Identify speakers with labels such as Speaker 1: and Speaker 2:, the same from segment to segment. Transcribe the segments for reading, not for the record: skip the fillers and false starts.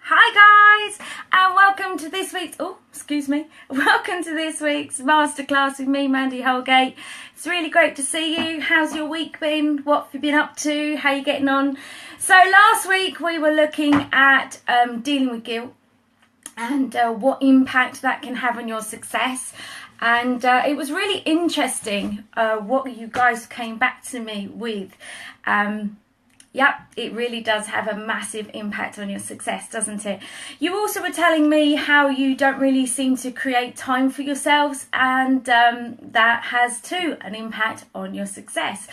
Speaker 1: Hi guys, and welcome to this week's welcome to this week's masterclass with me, Mandy Holgate. It's really great to see you. How's your week been? What have you been up to? How are you getting on? So last week we were looking at dealing with guilt and what impact that can have on your success. And it was really interesting what you guys came back to me with. Yep, it really does have a massive impact on your success, doesn't it? You also were telling me how you don't really seem to create time for yourselves, and that has too an impact on your success.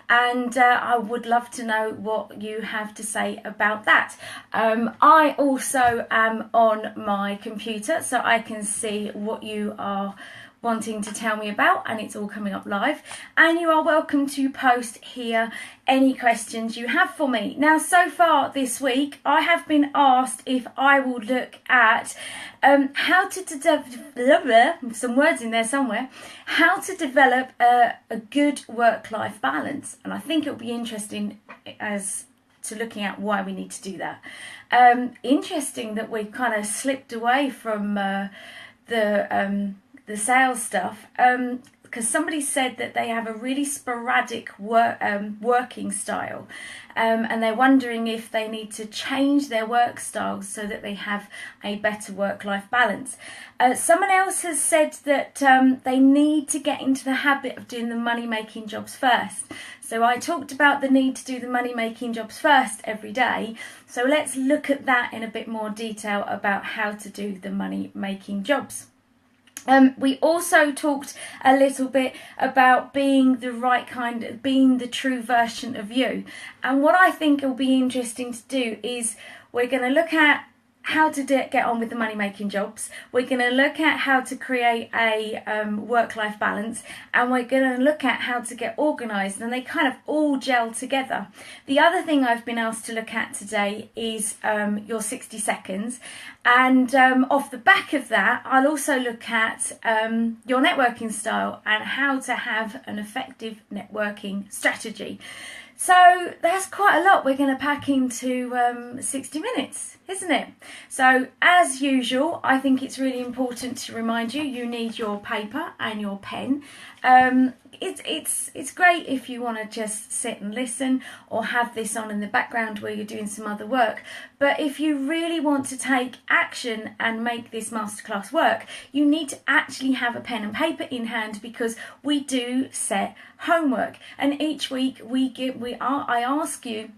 Speaker 1: And I would love to know what you have to say about that. I also am on my computer, so I can see what you are wanting to tell me about, and it's all coming up live, and you are welcome to post here any questions you have for me. Now, so far this week I have been asked if I will look at how to develop some words in there somewhere, how to develop a good work-life balance, and I think it'll be interesting as to looking at why we need to do that. Interesting that we've kind of slipped away from the sales stuff, because somebody said that they have a really sporadic working style, and they're wondering if they need to change their work styles so that they have a better work-life balance. Someone else has said that they need to get into the habit of doing the money-making jobs first. So I talked about the need to do the money-making jobs first every day. So let's look at that in a bit more detail about how to do the money-making jobs. We also talked a little bit about being the right kind, being the true version of you. And what I think will be interesting to do is we're going to look at how to get on with the money-making jobs. We're going to look at how to create a work-life balance, and we're going to look at how to get organised, and they kind of all gel together. The other thing I've been asked to look at today is your 60 seconds, and off the back of that I'll also look at your networking style and how to have an effective networking strategy. So that's quite a lot we're going to pack into 60 minutes, isn't it? So as usual, I think it's really important to remind you, you need your paper and your pen. It's great if you want to just sit and listen or have this on in the background where you're doing some other work. But if you really want to take action and make this masterclass work, you need to actually have a pen and paper in hand, because we do set homework, and each week I ask you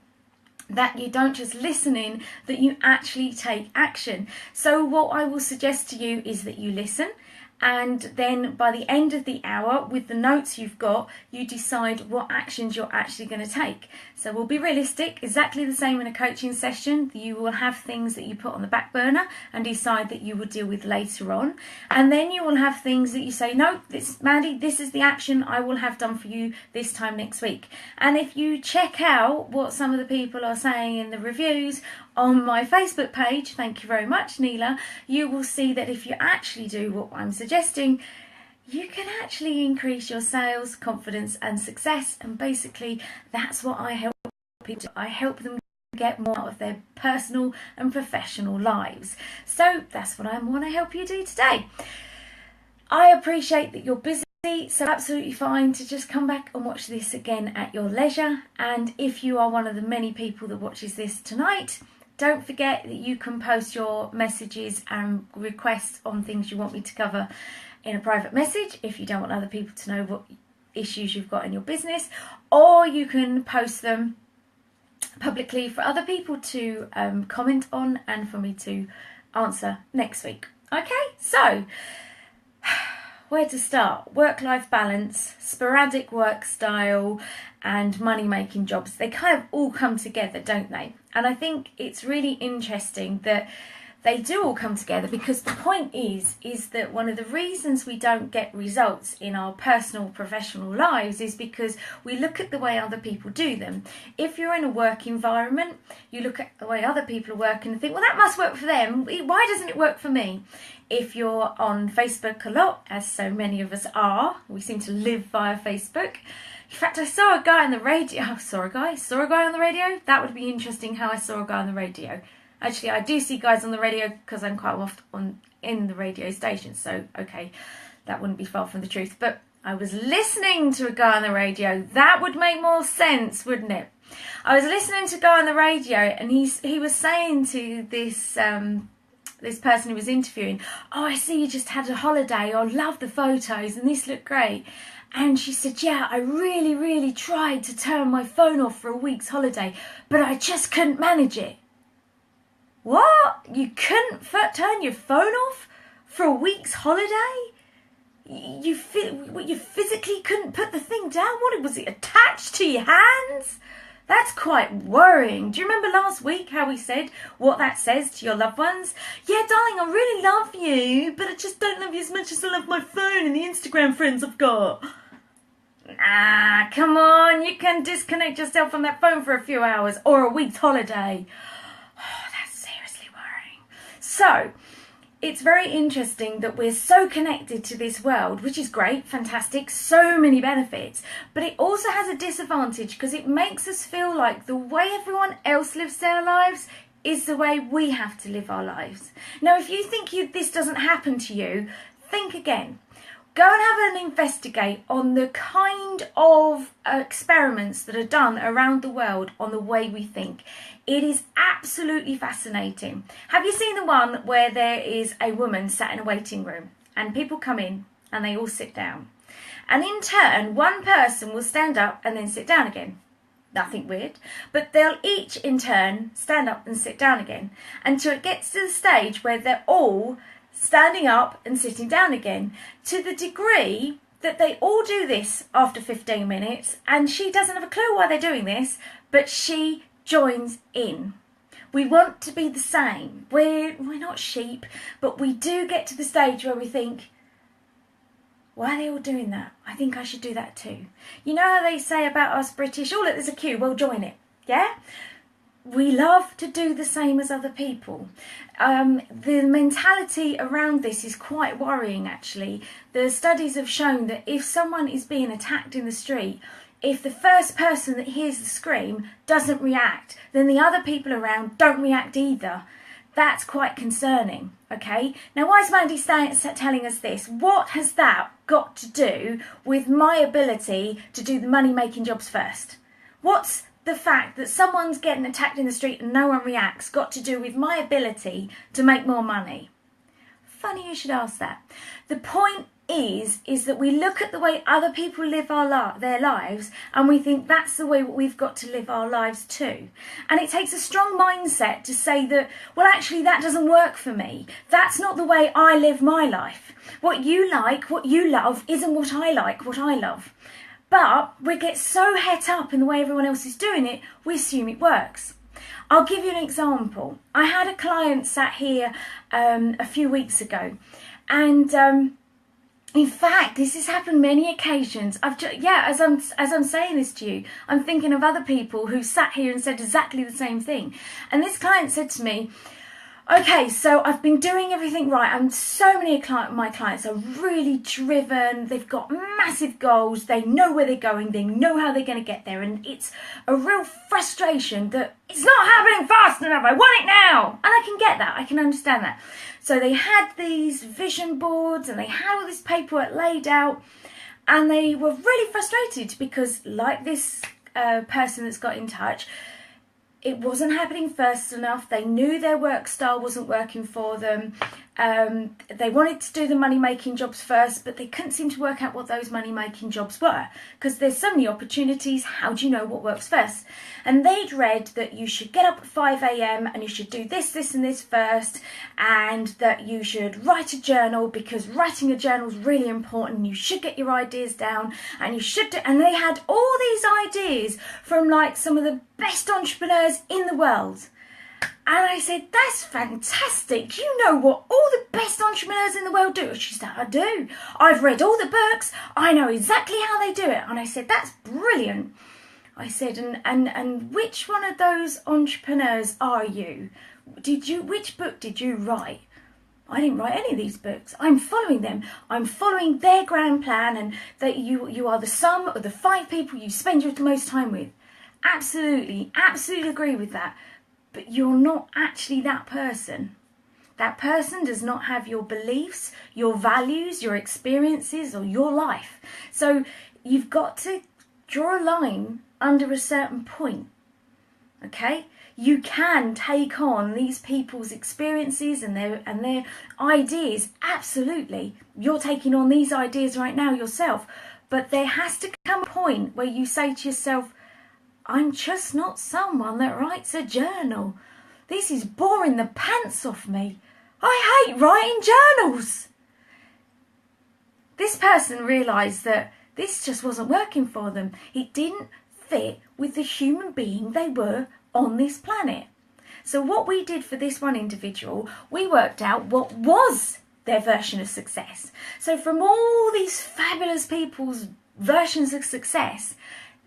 Speaker 1: that you don't just listen in, that you actually take action. So what I will suggest to you is that you listen, and then by the end of the hour, with the notes you've got, you decide what actions you're actually going to take. So we'll be realistic, exactly the same in a coaching session. You will have things that you put on the back burner and decide that you will deal with later on. And then you will have things that you say, no, Mandy, this is the action I will have done for you this time next week. And if you check out what some of the people are saying in the reviews on my Facebook page, thank you very much, Neela, you will see that if you actually do what I'm suggesting, you can actually increase your sales, confidence and success. And basically that's what I help people do. I help them get more out of their personal and professional lives. So that's what I want to help you do today. I appreciate that you're busy, so absolutely fine to just come back and watch this again at your leisure. And if you are one of the many people that watches this tonight, don't forget that you can post your messages and requests on things you want me to cover in a private message if you don't want other people to know what issues you've got in your business, or you can post them publicly for other people to comment on and for me to answer next week. Okay, so where to start? Work-life balance, sporadic work style and money-making jobs. They kind of all come together, don't they? And I think it's really interesting that they do all come together, because the point is that one of the reasons we don't get results in our personal, professional lives is because we look at the way other people do them. If you're in a work environment, you look at the way other people are working and think, well, that must work for them. Why doesn't it work for me? If you're on Facebook a lot, as so many of us are, we seem to live via Facebook. In fact, I saw a guy on the radio. Saw a guy on the radio? That would be interesting, how I saw a guy on the radio. Actually, I do see guys on the radio because I'm quite often in the radio station. So, okay, that wouldn't be far from the truth. But I was listening to a guy on the radio. That would make more sense, wouldn't it? I was listening to a guy on the radio, and he was saying to this this person who was interviewing, "Oh, I see you just had a holiday. I love the photos, and this looked great." And she said, "Yeah, I really, really tried to turn my phone off for a week's holiday, but I just couldn't manage it." What? You couldn't turn your phone off for a week's holiday? You physically couldn't put the thing down? What, was it attached to your hands? That's quite worrying. Do you remember last week how we said what that says to your loved ones? "Yeah, darling, I really love you, but I just don't love you as much as I love my phone and the Instagram friends I've got." Ah, come on. You can disconnect yourself from that phone for a few hours or a week's holiday. Oh, that's seriously worrying. So, it's very interesting that we're so connected to this world, which is great, fantastic, so many benefits, but it also has a disadvantage because it makes us feel like the way everyone else lives their lives is the way we have to live our lives. Now, if you think this doesn't happen to you, think again. Go and have an investigate on the kind of experiments that are done around the world on the way we think. It is absolutely fascinating. Have you seen the one where there is a woman sat in a waiting room and people come in and they all sit down? And in turn, one person will stand up and then sit down again. Nothing weird. But they'll each in turn stand up and sit down again until it gets to the stage where they're all standing up and sitting down again, to the degree that they all do this after 15 minutes and she doesn't have a clue why they're doing this, but she joins in. We want to be the same. We're not sheep, but we do get to the stage where we think, why are they all doing that? I think I should do that too. You know how they say about us British, "Oh, look, there's a queue, we'll join it." Yeah? We love to do the same as other people. The mentality around this is quite worrying, actually. The studies have shown that if someone is being attacked in the street, if the first person that hears the scream doesn't react, then the other people around don't react either. That's quite concerning, okay? Now, why is Mandy telling us this? What has that got to do with my ability to do the money-making jobs first? What's the fact that someone's getting attacked in the street and no one reacts got to do with my ability to make more money? Funny you should ask that. The point is that we look at the way other people live their lives and we think that's the way we've got to live our lives too. And it takes a strong mindset to say that, well, actually that doesn't work for me. That's not the way I live my life. What you like, what you love, isn't what I like, what I love. But we get so het up in the way everyone else is doing it, we assume it works. I'll give you an example. I had a client sat here a few weeks ago, and in fact, this has happened many occasions. As I'm saying this to you, I'm thinking of other people who sat here and said exactly the same thing. And this client said to me, "Okay, so I've been doing everything right, and so many of my clients are really driven. They've got massive goals. They know where they're going. They know how they're going to get there. And it's a real frustration that it's not happening fast enough. I want it now." And I can get that. I can understand that. So they had these vision boards and they had all this paperwork laid out, and they were really frustrated because, like this person that's got in touch, it wasn't happening fast enough. They knew their work style wasn't working for them. They wanted to do the money-making jobs first, but they couldn't seem to work out what those money-making jobs were because there's so many opportunities. How do you know what works first? And they'd read that you should get up at 5 a.m. and you should do this, this and this first, and that you should write a journal because writing a journal is really important. You should get your ideas down, and you should do, and they had all these ideas from like some of the best entrepreneurs in the world. And I said, "That's fantastic. Do you know what all the best entrepreneurs in the world do?" She said, "I do. I've read all the books. I know exactly how they do it." And I said, "That's brilliant." I said, and which one of those entrepreneurs are you? Which book did you write? "I didn't write any of these books. I'm following them. I'm following their grand plan, and that you are the sum of the 5 people you spend your most time with." Absolutely agree with that. but you're not actually that person. That person does not have your beliefs, your values, your experiences, or your life. So you've got to draw a line under a certain point, okay? You can take on these people's experiences and their ideas, absolutely. You're taking on these ideas right now yourself, but there has to come a point where you say to yourself, I'm just not someone that writes a journal. This is boring the pants off me. I hate writing journals. This person realised that this just wasn't working for them. It didn't fit with the human being they were on this planet. So what we did for this one individual, we worked out what was their version of success. So from all these fabulous people's versions of success,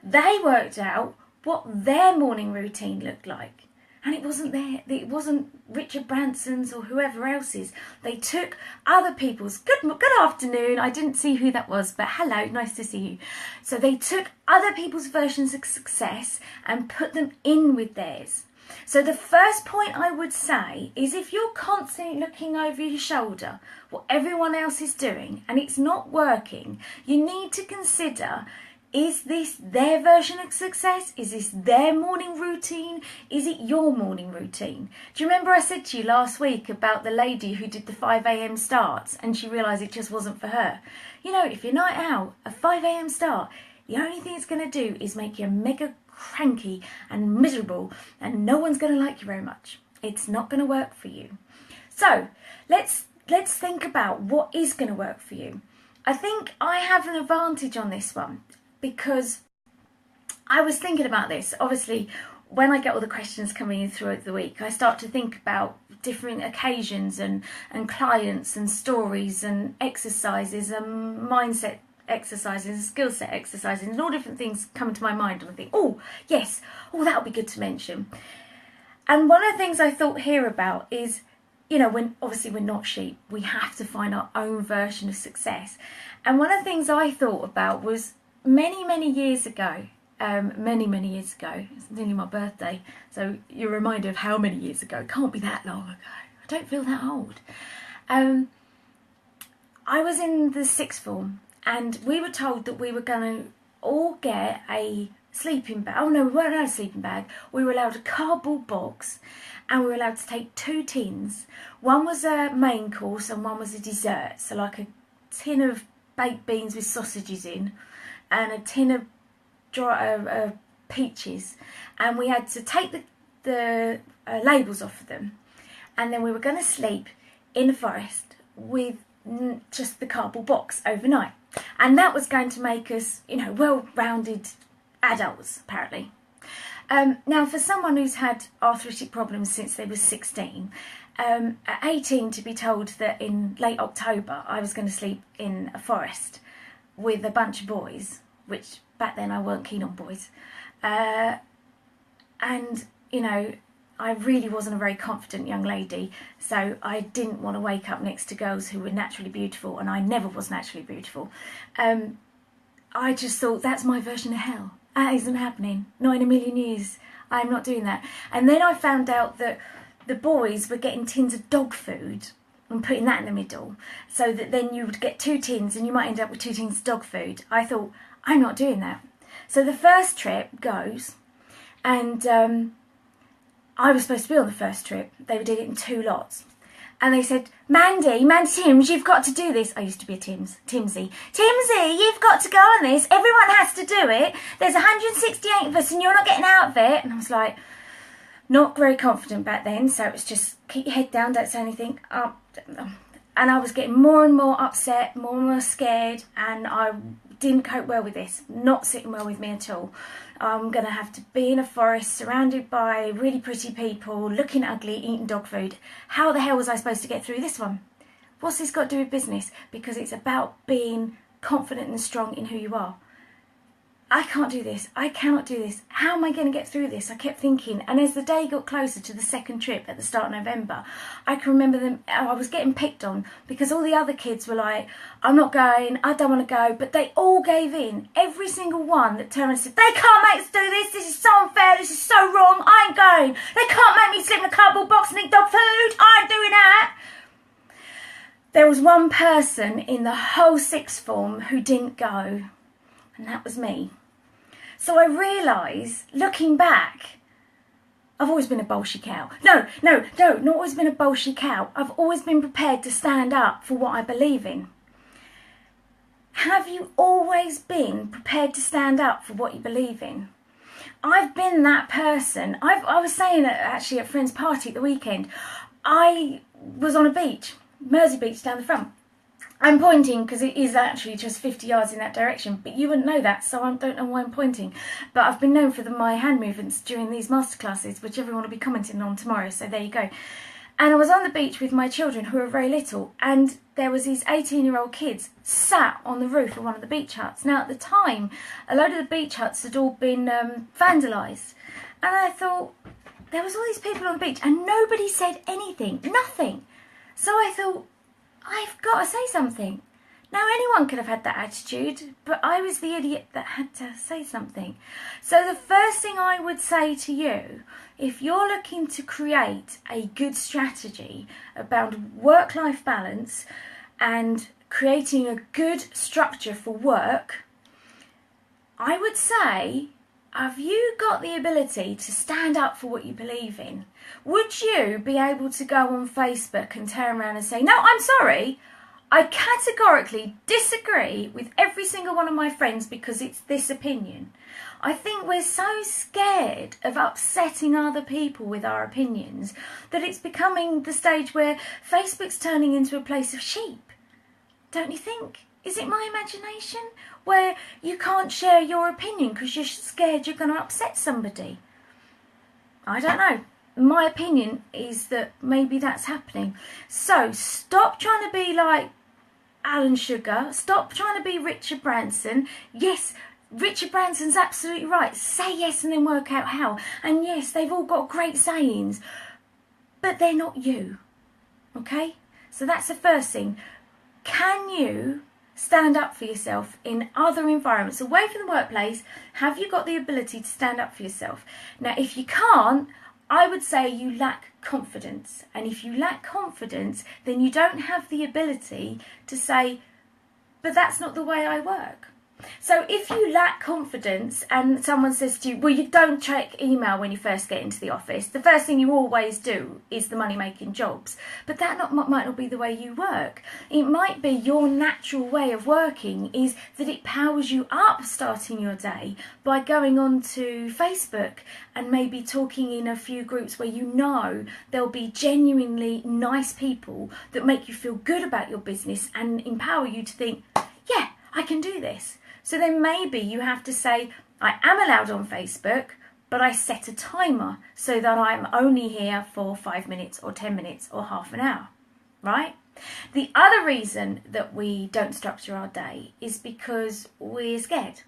Speaker 1: they worked out what their morning routine looked like. And it wasn't Richard Branson's or whoever else's. They took other people's, good afternoon, I didn't see who that was, but hello, nice to see you. So they took other people's versions of success and put them in with theirs. So the first point I would say is, if you're constantly looking over your shoulder what everyone else is doing and it's not working, you need to consider, is this their version of success? Is this their morning routine? Is it your morning routine? Do you remember I said to you last week about the lady who did the 5 a.m. starts and she realised it just wasn't for her? You know, if you're night out, a 5 a.m. start, the only thing it's going to do is make you mega cranky and miserable, and no one's going to like you very much. It's not going to work for you. So let's think about what is going to work for you. I think I have an advantage on this one, because I was thinking about this. Obviously, when I get all the questions coming in throughout the week, I start to think about different occasions and clients and stories and exercises and mindset exercises and skill set exercises, and all different things come to my mind, and I think, oh yes, oh that would be good to mention. And one of the things I thought here about is, you know, when obviously we're not sheep, we have to find our own version of success. And one of the things I thought about was, many years ago, it's nearly my birthday, so you're reminded of how many years ago. It can't be that long ago. I don't feel that old. I was in the sixth form, and we were told that we were going to all get a sleeping bag. Oh no, we weren't allowed a sleeping bag. We were allowed a cardboard box, and we were allowed to take 2 tins. One was a main course and one was a dessert. So like a tin of baked beans with sausages in, and a tin of peaches, and we had to take the labels off of them, and then we were going to sleep in the forest with just the cardboard box overnight, and that was going to make us, you know, well-rounded adults apparently. Now, for someone who's had arthritic problems since they were 16, at 18 to be told that in late October I was going to sleep in a forest with a bunch of boys, which back then I weren't keen on boys, and you know, I really wasn't a very confident young lady, so I didn't want to wake up next to girls who were naturally beautiful, and I never was naturally beautiful. I just thought, that's my version of hell. That isn't happening, not in a million years. I'm not doing that. And then I found out that the boys were getting tins of dog food and putting that in the middle, so that then you would get 2 tins and you might end up with 2 tins of dog food. I thought, I'm not doing that. So the first trip goes, and I was supposed to be on the first trip. They did it in 2 lots. And they said, Mandy Timms, you've got to do this. I used to be a Timsy, you've got to go on this. Everyone has to do it. There's 168 of us and you're not getting out of it. And I was like, not very confident back then. So it was just, keep your head down, don't say anything. And I was getting more and more upset, more and more scared. And I didn't cope well with this. Not sitting well with me at all. I'm going to have to be in a forest surrounded by really pretty people, looking ugly, eating dog food. How the hell was I supposed to get through this one? What's this got to do with business? Because it's about being confident and strong in who you are. I can't do this. I cannot do this. How am I going to get through this? I kept thinking. And as the day got closer to the second trip at the start of November, I can remember them. I was getting picked on because all the other kids were like, I'm not going. I don't want to go. But they all gave in. Every single one that turned and said, they can't make us do this. This is so unfair. This is so wrong. I ain't going. They can't make me sleep in a cardboard box and eat dog food. I ain't doing that. There was one person in the whole sixth form who didn't go. And that was me. So I realised, looking back, I've always been a bolshy cow. No, not always been a bolshy cow. I've always been prepared to stand up for what I believe in. Have you always been prepared to stand up for what you believe in? I've been that person. I was saying actually at a friend's party at the weekend, I was on a beach, Mersey Beach down the front. I'm pointing because it is actually just 50 yards in that direction, but you wouldn't know that, so I don't know why I'm pointing. But I've been known for my hand movements during these masterclasses, which everyone will be commenting on tomorrow, so there you go. And I was on the beach with my children, who are very little, and there was these 18-year-old kids sat on the roof of one of the beach huts. Now, at the time, a load of the beach huts had all been vandalised. And I thought, there was all these people on the beach, and nobody said anything, nothing. So I thought, I've got to say something. Now, anyone could have had that attitude, but I was the idiot that had to say something. So the first thing I would say to you, if you're looking to create a good strategy about work-life balance and creating a good structure for work, I would say, have you got the ability to stand up for what you believe in? Would you be able to go on Facebook and turn around and say, no, I'm sorry, I categorically disagree with every single one of my friends because it's this opinion? I think we're so scared of upsetting other people with our opinions that it's becoming the stage where Facebook's turning into a place of sheep. Don't you think? Is it my imagination? Where you can't share your opinion because you're scared you're going to upset somebody? I don't know. My opinion is that maybe that's happening. So stop trying to be like Alan Sugar. Stop trying to be Richard Branson. Yes, Richard Branson's absolutely right. Say yes and then work out how. And yes, they've all got great sayings, but they're not you. Okay? So that's the first thing. Can you stand up for yourself in other environments away from the workplace? Have you got the ability to stand up for yourself? Now, if you can't, I would say you lack confidence. And if you lack confidence, then you don't have the ability to say, but that's not the way I work. So if you lack confidence and someone says to you, well, you don't check email when you first get into the office, the first thing you always do is the money-making jobs. But that might not be the way you work. It might be your natural way of working is that it powers you up starting your day by going on to Facebook and maybe talking in a few groups where you know there'll be genuinely nice people that make you feel good about your business and empower you to think, yeah, I can do this. So then maybe you have to say, I am allowed on Facebook, but I set a timer so that I'm only here for 5 minutes or 10 minutes or half an hour, right? The other reason that we don't structure our day is because we're scared.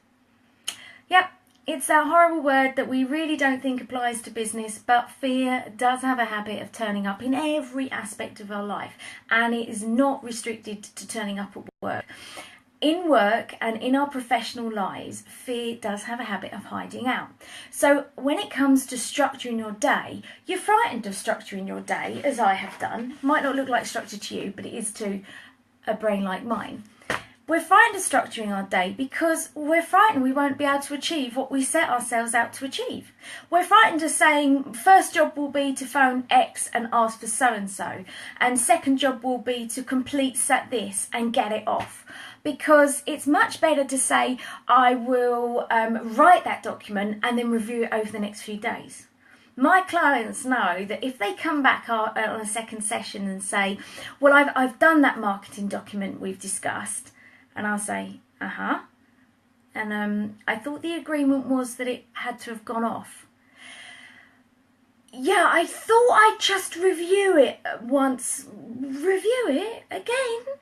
Speaker 1: Yep, it's that horrible word that we really don't think applies to business, but fear does have a habit of turning up in every aspect of our life, and it is not restricted to turning up at work. In work and in our professional lives, fear does have a habit of hiding out. So when it comes to structuring your day, you're frightened of structuring your day, as I have done. Might not look like structure to you, but it is to a brain like mine. We're frightened of structuring our day because we're frightened we won't be able to achieve what we set ourselves out to achieve. We're frightened of saying first job will be to phone X and ask for so-and-so, and second job will be to complete set this and get it off. Because it's much better to say, I will write that document and then review it over the next few days. My clients know that if they come back on a second session and say, well, I've done that marketing document we've discussed, and I'll say, and I thought the agreement was that it had to have gone off. Yeah, I thought I'd just review it once. Review it again?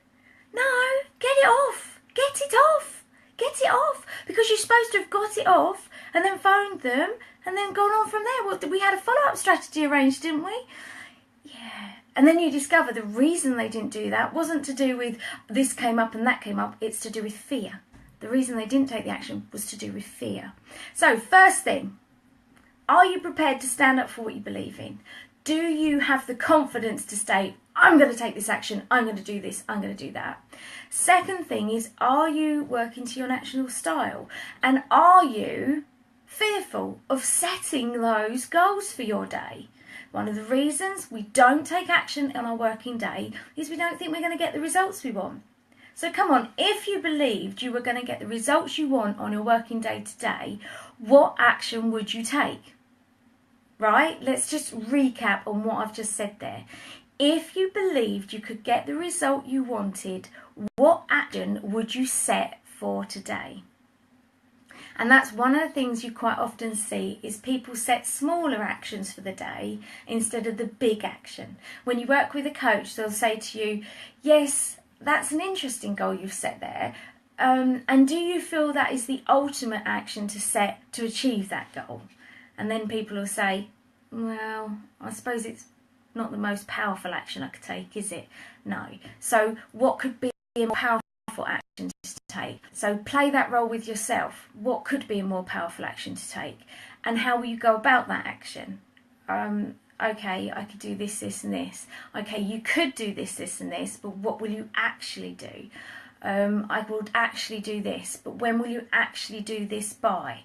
Speaker 1: No, get it off. Get it off. get it off, because you're supposed to have got it off and then phoned them and then gone on from there. Well, we had a follow-up strategy arranged, didn't we? Yeah. And then you discover the reason they didn't do that wasn't to do with this came up and that came up, it's to do with fear. The reason they didn't take the action was to do with fear. So first thing, are you prepared to stand up for what you believe in? Do you have the confidence to say, I'm going to take this action, I'm going to do this, I'm going to do that? Second thing is, are you working to your natural style? And are you fearful of setting those goals for your day? One of the reasons we don't take action on our working day is we don't think we're going to get the results we want. So come on, if you believed you were going to get the results you want on your working day today, what action would you take? Right? Let's just recap on what I've just said there. If you believed you could get the result you wanted, what action would you set for today? And that's one of the things you quite often see is people set smaller actions for the day instead of the big action. When you work with a coach, they'll say to you, yes, that's an interesting goal you've set there. And do you feel that is the ultimate action to set to achieve that goal? And then people will say, well, I suppose it's not the most powerful action I could take, is it? No. So what could be a more powerful action to take? So play that role with yourself. What could be a more powerful action to take? And how will you go about that action? Okay, I could do this, this and this. Okay, you could do this, this and this, but what will you actually do? I would actually do this, but when will you actually do this by?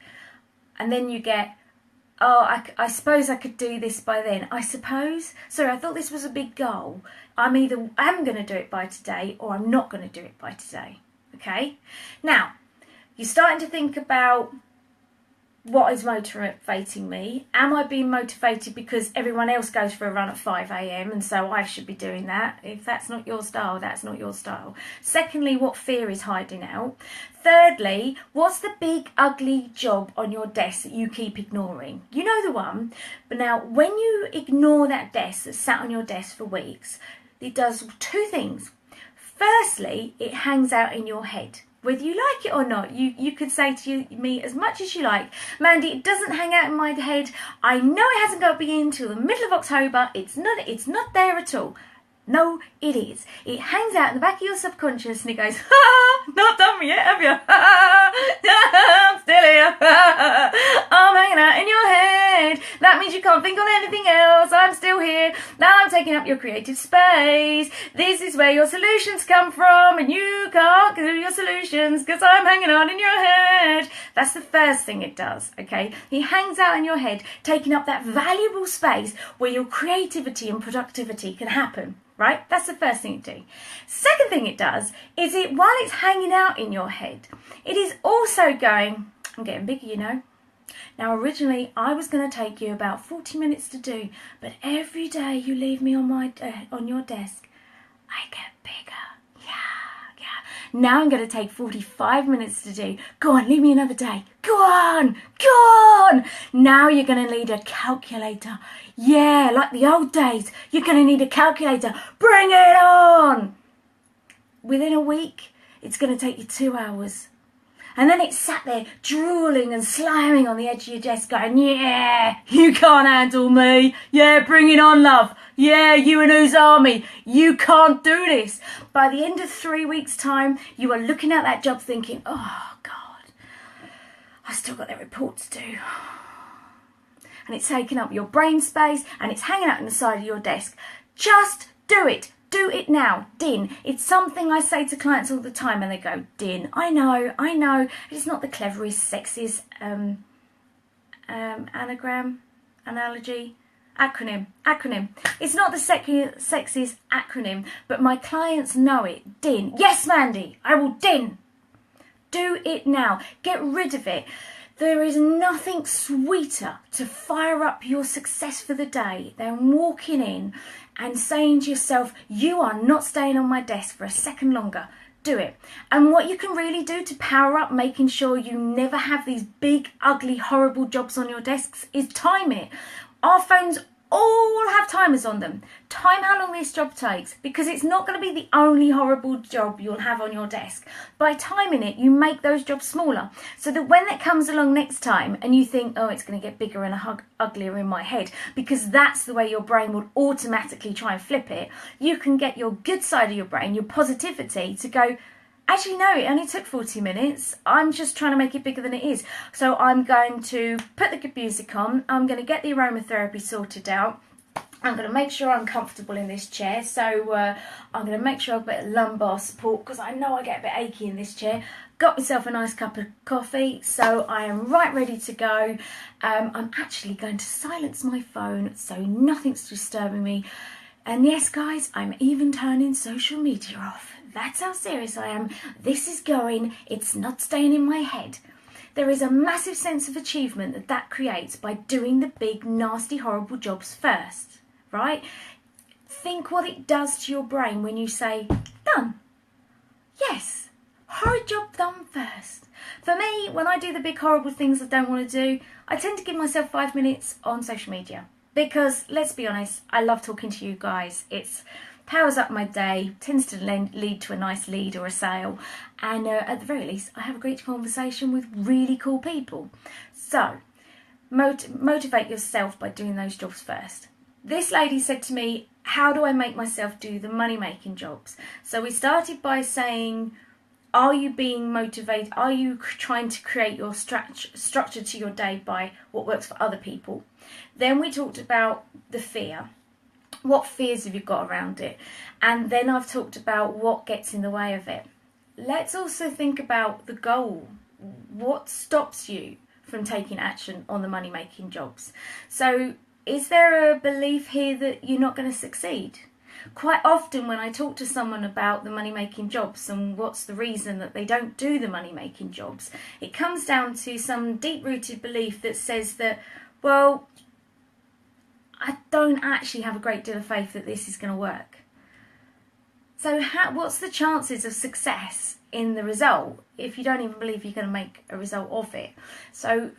Speaker 1: And then you get, oh, I suppose I could do this by then. I suppose? Sorry, I thought this was a big goal. I'm either am going to do it by today or I'm not going to do it by today. Okay? Now, you're starting to think about what is motivating me. Am I being motivated because everyone else goes for a run at 5 a.m. and so I should be doing that? If that's not your style, that's not your style. Secondly, what fear is hiding out? Thirdly, what's the big ugly job on your desk that you keep ignoring? You know the one. But now, when you ignore that desk that's sat on your desk for weeks, it does two things. Firstly, it hangs out in your head. Whether you like it or not, you could say to me as much as you like, Mandy, it doesn't hang out in my head. I know it hasn't got to be in until the middle of October. It's not there at all. No, it is. It hangs out in the back of your subconscious and it goes, ha, not done me yet, have you? I'm still here. I'm hanging out in your head. That means you can't think on anything else. I'm still here. Now I'm taking up your creative space. This is where your solutions come from and you can't do your solutions because I'm hanging out in your head. That's the first thing it does, okay? It hangs out in your head, taking up that valuable space where your creativity and productivity can happen. Right? That's the first thing it does. Second thing it does is while it's hanging out in your head, it is also going, I'm getting bigger, you know. Now, originally, I was going to take you about 40 minutes to do, but every day you leave me on your desk, I get bigger. Yeah. Now I'm going to take 45 minutes to do. Go on, leave me another day. Go on. Now you're going to need a calculator. Yeah, like the old days. You're going to need a calculator. Bring it on. Within a week, it's going to take you 2 hours. And then it's sat there drooling and sliming on the edge of your desk going, yeah, you can't handle me. Yeah, bring it on, love. Yeah, you and whose army? You can't do this. By the end of 3 weeks' time, you are looking at that job thinking, oh, God, I still got that report to do. And it's taking up your brain space and it's hanging out on the side of your desk. Just do it. Do it now, Din. It's something I say to clients all the time and they go, Din, I know. It's not the cleverest, sexiest acronym. It's not the sexiest acronym, but my clients know it. Din. Yes, Mandy, I will din. Do it now. Get rid of it. There is nothing sweeter to fire up your success for the day than walking in and saying to yourself, you are not staying on my desk for a second longer. Do it. And what you can really do to power up making sure you never have these big, ugly, horrible jobs on your desks is time it. Our phones all have timers on them. Time how long this job takes, because it's not going to be the only horrible job you'll have on your desk. By timing it, you make those jobs smaller, so that when it comes along next time and you think, oh, it's going to get bigger and uglier in my head, because that's the way your brain will automatically try and flip it, you can get your good side of your brain, your positivity, to go, actually, no, it only took 40 minutes. I'm just trying to make it bigger than it is. So I'm going to put the good music on. I'm going to get the aromatherapy sorted out. I'm going to make sure I'm comfortable in this chair. So I'm going to make sure I've got a bit of lumbar support, because I know I get a bit achy in this chair. Got myself a nice cup of coffee, so I am right ready to go. I'm actually going to silence my phone so nothing's disturbing me. And yes, guys, I'm even turning social media off. That's how serious I am. This is going, it's not staying in my head. There is a massive sense of achievement that creates by doing the big, nasty, horrible jobs first, right? Think what it does to your brain when you say, done. Yes, horrid job done first. For me, when I do the big, horrible things I don't want to do, I tend to give myself 5 minutes on social media. Because, let's be honest, I love talking to you guys. It's powers up my day, tends to lead to a nice lead or a sale, and at the very least I have a great conversation with really cool people. So motivate yourself by doing those jobs first. This lady said to me, how do I make myself do the money making jobs? So we started by saying, are you being motivated? Are you trying to create your structure to your day by what works for other people? Then we talked about the fear. What fears have you got around it? And then I've talked about what gets in the way of it. Let's also think about the goal. What stops you from taking action on the money making jobs? So is there a belief here that you're not going to succeed? Quite often when I talk to someone about the money making jobs and what's the reason that they don't do the money making jobs, it comes down to some deep rooted belief that says that, well, I don't actually have a great deal of faith that this is going to work. So what's the chances of success in the result if you don't even believe you're going to make a result of it? So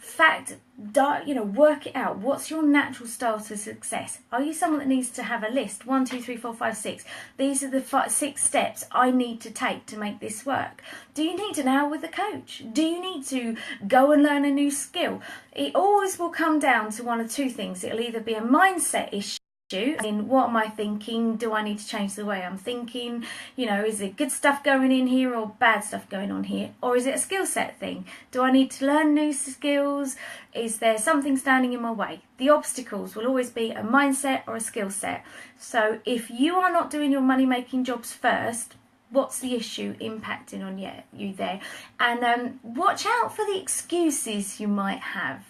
Speaker 1: work it out. What's your natural style to success? Are you someone that needs to have a list? 1, 2, 3, 4, 5, 6. These are the 6 steps I need to take to make this work. Do you need an hour with a coach? Do you need to go and learn a new skill? It always will come down to one of two things. It'll either be a mindset issue, in what am I thinking? Do I need to change the way I'm thinking? Is there good stuff going in here or bad stuff going on here? Or is it a skill set thing? Do I need to learn new skills? Is there something standing in my way? The obstacles will always be a mindset or a skill set. So if you are not doing your money making jobs first, what's the issue impacting on you there? And watch out for the excuses you might have.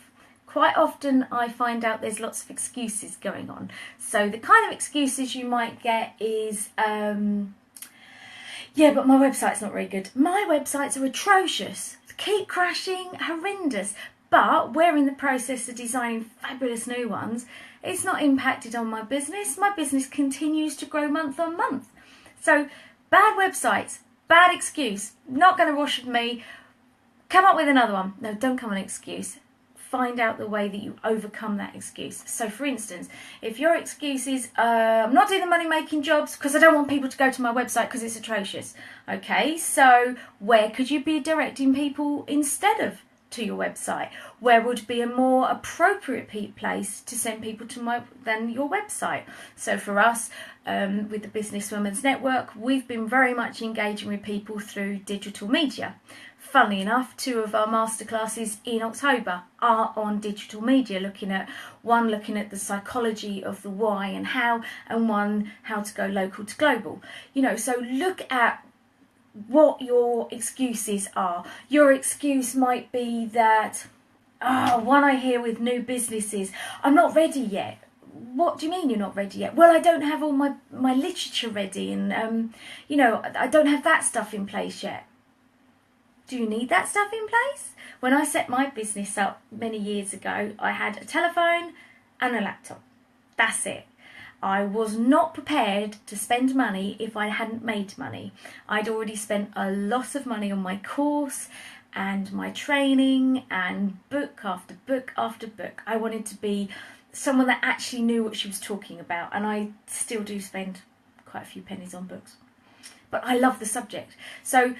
Speaker 1: Quite often I find out there's lots of excuses going on. So the kind of excuses you might get is, yeah, but my website's not very good. My websites are atrocious. Keep crashing, horrendous. But we're in the process of designing fabulous new ones. It's not impacted on my business. My business continues to grow month on month. So bad websites, bad excuse, not going to wash with me. Come up with another one. No, don't come with an excuse. Find out the way that you overcome that excuse. So for instance, if your excuse is, I'm not doing the money making jobs because I don't want people to go to my website because it's atrocious. Okay, so where could you be directing people instead of to your website? Where would be a more appropriate place to send people to than your website? So for us, with the Businesswomen's Network, we've been very much engaging with people through digital media. Funnily enough, 2 of our masterclasses in October are on digital media, looking at the psychology of the why and how, and one, how to go local to global. So look at what your excuses are. Your excuse might be that, one I hear with new businesses, I'm not ready yet. What do you mean you're not ready yet? Well, I don't have all my literature ready, and I don't have that stuff in place yet. Do you need that stuff in place? When I set my business up many years ago, I had a telephone and a laptop. That's it. I was not prepared to spend money if I hadn't made money. I'd already spent a lot of money on my course and my training and book after book after book. I wanted to be someone that actually knew what she was talking about, and I still do spend quite a few pennies on books. But I love the subject. So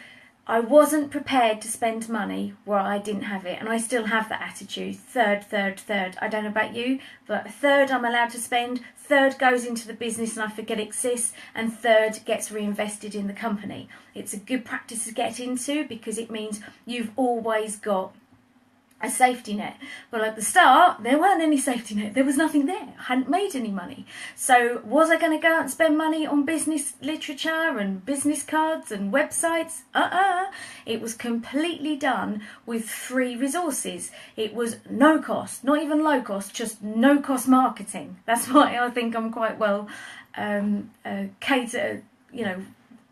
Speaker 1: I wasn't prepared to spend money where I didn't have it, and I still have that attitude. Third. I don't know about you, but a third I'm allowed to spend, third goes into the business and I forget it exists, and third gets reinvested in the company. It's a good practice to get into because it means you've always got a safety net. Well, at the start, there weren't any safety net. There was nothing there. I hadn't made any money. So was I going to go out and spend money on business literature and business cards and websites? It was completely done with free resources. It was no cost, not even low cost, just no cost marketing. That's why I think I'm quite well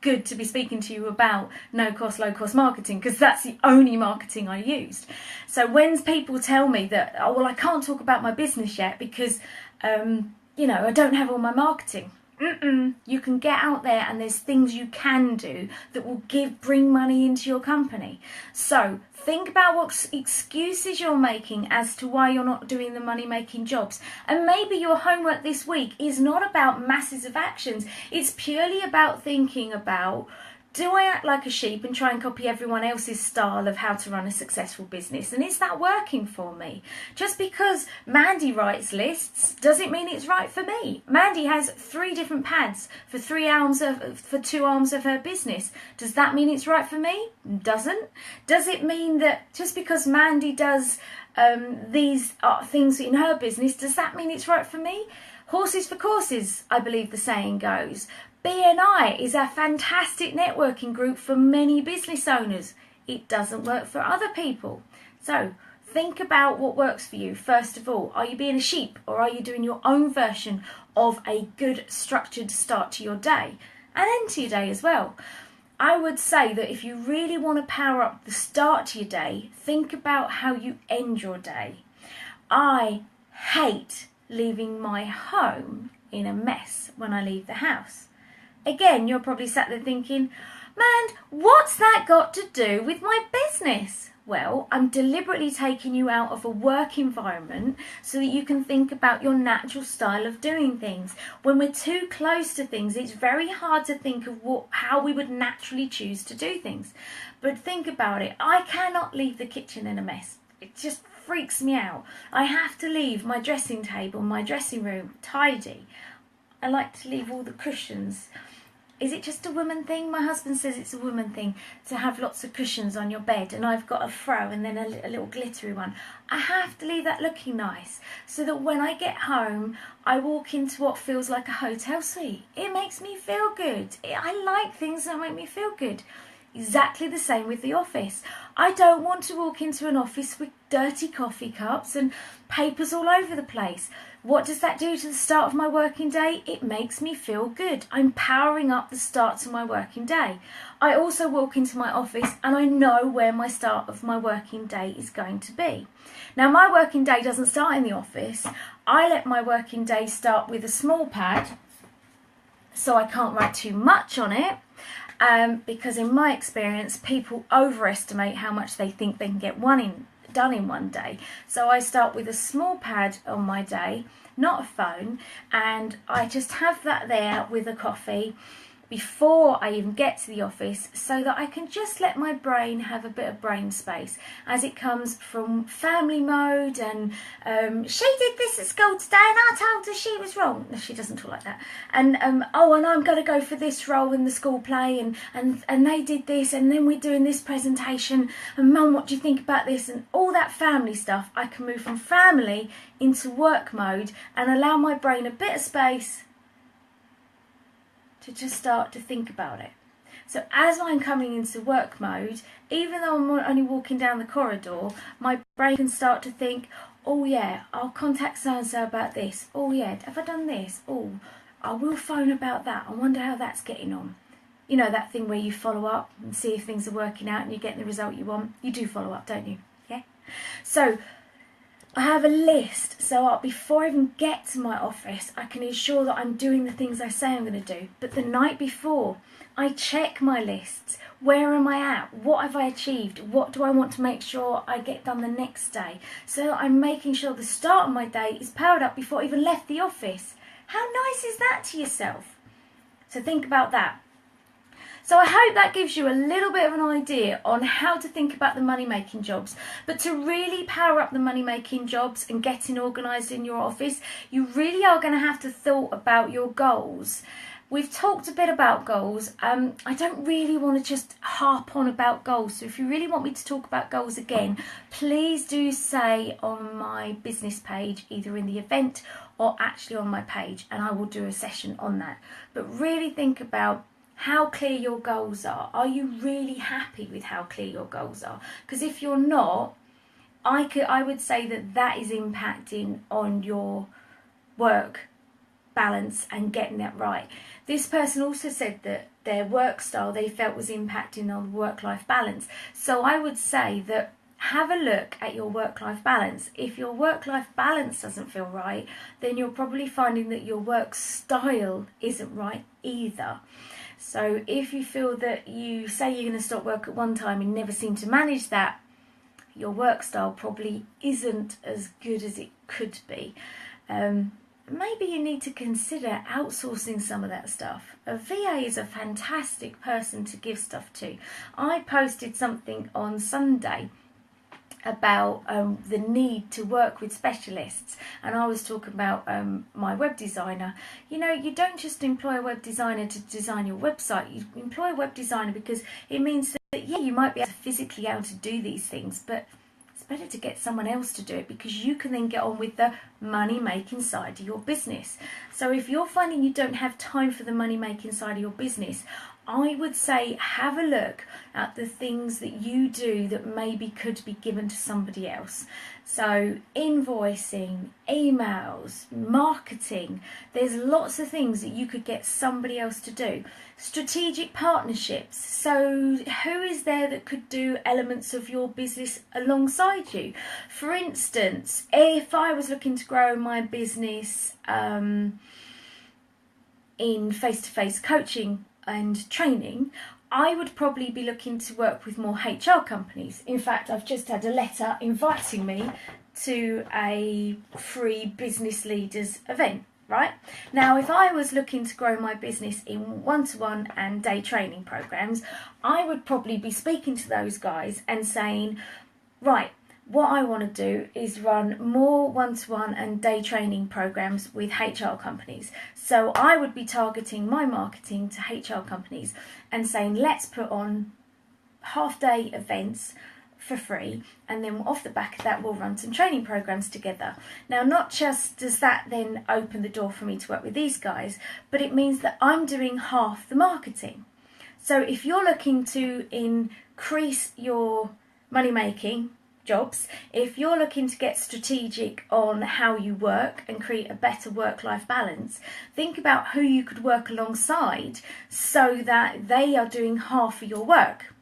Speaker 1: good to be speaking to you about no cost, low cost marketing, because that's the only marketing I used. So when people tell me that, oh, well, I can't talk about my business yet because, I don't have all my marketing. You can get out there and there's things you can do that will bring money into your company. So think about what excuses you're making as to why you're not doing the money making jobs. And maybe your homework this week is not about masses of actions. It's purely about thinking about, do I act like a sheep and try and copy everyone else's style of how to run a successful business? And is that working for me? Just because Mandy writes lists doesn't mean it's right for me. Mandy has 3 different pads for 2 arms of her business. Does that mean it's right for me? Doesn't. Does it mean that just because Mandy does these things in her business, does that mean it's right for me? Horses for courses, I believe the saying goes. BNI is a fantastic networking group for many business owners. It doesn't work for other people. So think about what works for you. First of all, are you being a sheep, or are you doing your own version of a good structured start to your day and end to your day as well? I would say that if you really want to power up the start to your day, think about how you end your day. I hate leaving my home in a mess when I leave the house. Again, you're probably sat there thinking, man, what's that got to do with my business? Well, I'm deliberately taking you out of a work environment so that you can think about your natural style of doing things. When we're too close to things, it's very hard to think of how we would naturally choose to do things. But think about it. I cannot leave the kitchen in a mess. It just freaks me out. I have to leave my dressing table, my dressing room tidy. I like to leave all the cushions. Is it just a woman thing? My husband says it's a woman thing to have lots of cushions on your bed, and I've got a fro and then a little glittery one. I have to leave that looking nice so that when I get home, I walk into what feels like a hotel suite. It makes me feel good. I like things that make me feel good. Exactly the same with the office. I don't want to walk into an office with dirty coffee cups and papers all over the place. What does that do to the start of my working day? It makes me feel good. I'm powering up the start to my working day. I also walk into my office and I know where my start of my working day is going to be. Now, my working day doesn't start in the office. I let my working day start with a small pad so I can't write too much on it. Because in my experience, people overestimate how much they think they can get done in one day. So I start with a small pad on my day, not a phone, and I just have that there with a coffee before I even get to the office so that I can just let my brain have a bit of brain space as it comes from family mode and she did this at school today and I told her she was wrong. No, she doesn't talk like that. And and I'm going to go for this role in the school play and they did this and then we're doing this presentation and Mum, what do you think about this? And all that family stuff, I can move from family into work mode and allow my brain a bit of space to just start to think about it. So as I'm coming into work mode, even though I'm only walking down the corridor, my brain can start to think, oh yeah, I'll contact so-and-so about this. Oh yeah, have I done this? Oh, I will phone about that. I wonder how that's getting on. You know, that thing where you follow up and see if things are working out and you're getting the result you want. You do follow up, don't you? Yeah? So I have a list, so before I even get to my office, I can ensure that I'm doing the things I say I'm going to do. But the night before, I check my lists. Where am I at? What have I achieved? What do I want to make sure I get done the next day? So I'm making sure the start of my day is powered up before I even left the office. How nice is that to yourself? So think about that. So I hope that gives you a little bit of an idea on how to think about the money-making jobs. But to really power up the money-making jobs and getting organised in your office, you really are going to have to thought about your goals. We've talked a bit about goals. I don't really want to just harp on about goals. So if you really want me to talk about goals again, please do say on my business page, either in the event or actually on my page, and I will do a session on that. But really think about how clear your goals are. Are you really happy with how clear your goals are? Because if you're not, I would say that is impacting on your work balance and getting that right. This person also said that their work style they felt was impacting on work-life balance. So I would say that have a look at your work-life balance. If your work-life balance doesn't feel right, then you're probably finding that your work style isn't right either. So if you feel that you say you're going to stop work at one time and never seem to manage that, your work style probably isn't as good as it could be. Maybe you need to consider outsourcing some of that stuff. A VA is a fantastic person to give stuff to. I posted something on Sunday about the need to work with specialists, and I was talking about my web designer. You know, you don't just employ a web designer to design your website. You employ a web designer because it means that yeah, you might be able to physically able to do these things, but it's better to get someone else to do it because you can then get on with the money making side of your business. So if you're finding you don't have time for the money making side of your business, I would say have a look at the things that you do that maybe could be given to somebody else. So invoicing, emails, marketing, there's lots of things that you could get somebody else to do. Strategic partnerships, so who is there that could do elements of your business alongside you? For instance, if I was looking to grow my business in face-to-face coaching and training, I would probably be looking to work with more HR companies. In fact, I've just had a letter inviting me to a free business leaders event, right? Now, if I was looking to grow my business in one-to-one and day training programs, I would probably be speaking to those guys and saying, right, what I want to do is run more one-to-one and day training programs with HR companies. So I would be targeting my marketing to HR companies and saying, let's put on half-day events for free, and then off the back of that we'll run some training programs together. Now, not just does that then open the door for me to work with these guys, but it means that I'm doing half the marketing. So if you're looking to increase your money making jobs, if you're looking to get strategic on how you work and create a better work-life balance, think about who you could work alongside so that they are doing half of your work.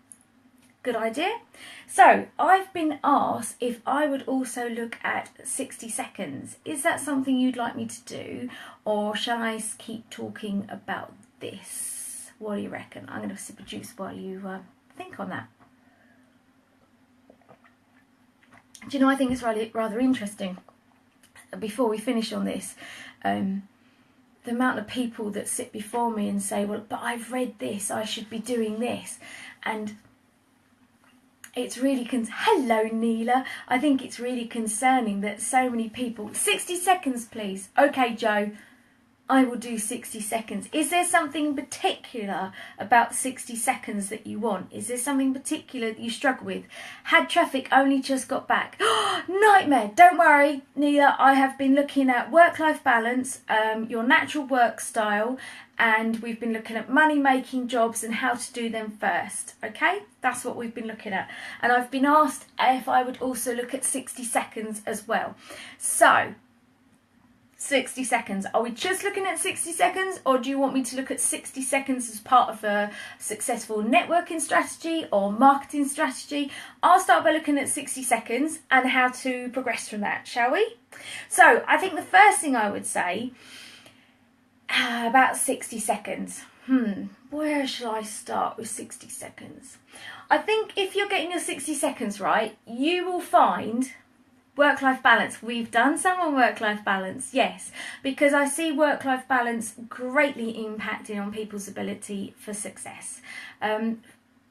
Speaker 1: Good idea? So I've been asked if I would also look at 60 seconds. Is that something you'd like me to do, or shall I keep talking about this? What do you reckon? I'm going to sip a juice while you think on that. Do you know, I think it's rather interesting, before we finish on this, the amount of people that sit before me and say, well, but I've read this, I should be doing this. And it's really, hello Neela, I think it's really concerning that so many people, 60 seconds please, okay Joe, I will do 60 seconds. Is there something particular about 60 seconds that you want? Is there something particular that you struggle with? Had traffic, only just got back. Nightmare. Don't worry, Neela. I have been looking at work-life balance, your natural work style, and we've been looking at money-making jobs and how to do them first. Okay? That's what we've been looking at. And I've been asked if I would also look at 60 seconds as well. So 60 seconds. Are we just looking at 60 seconds, or do you want me to look at 60 seconds as part of a successful networking strategy or marketing strategy? I'll start by looking at 60 seconds and how to progress from that, shall we? So I think the first thing I would say about 60 seconds. Where shall I start with 60 seconds? I think if you're getting your 60 seconds right, you will find work-life balance. We've done some on work-life balance, yes, because I see work-life balance greatly impacting on people's ability for success.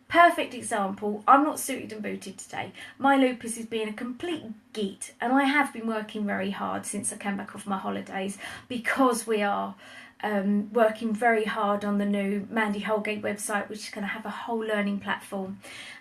Speaker 1: Perfect example, I'm not suited and booted today. My lupus is being a complete geet, and I have been working very hard since I came back off my holidays, because we are working very hard on the new Mandy Holgate website, which is going to have a whole learning platform,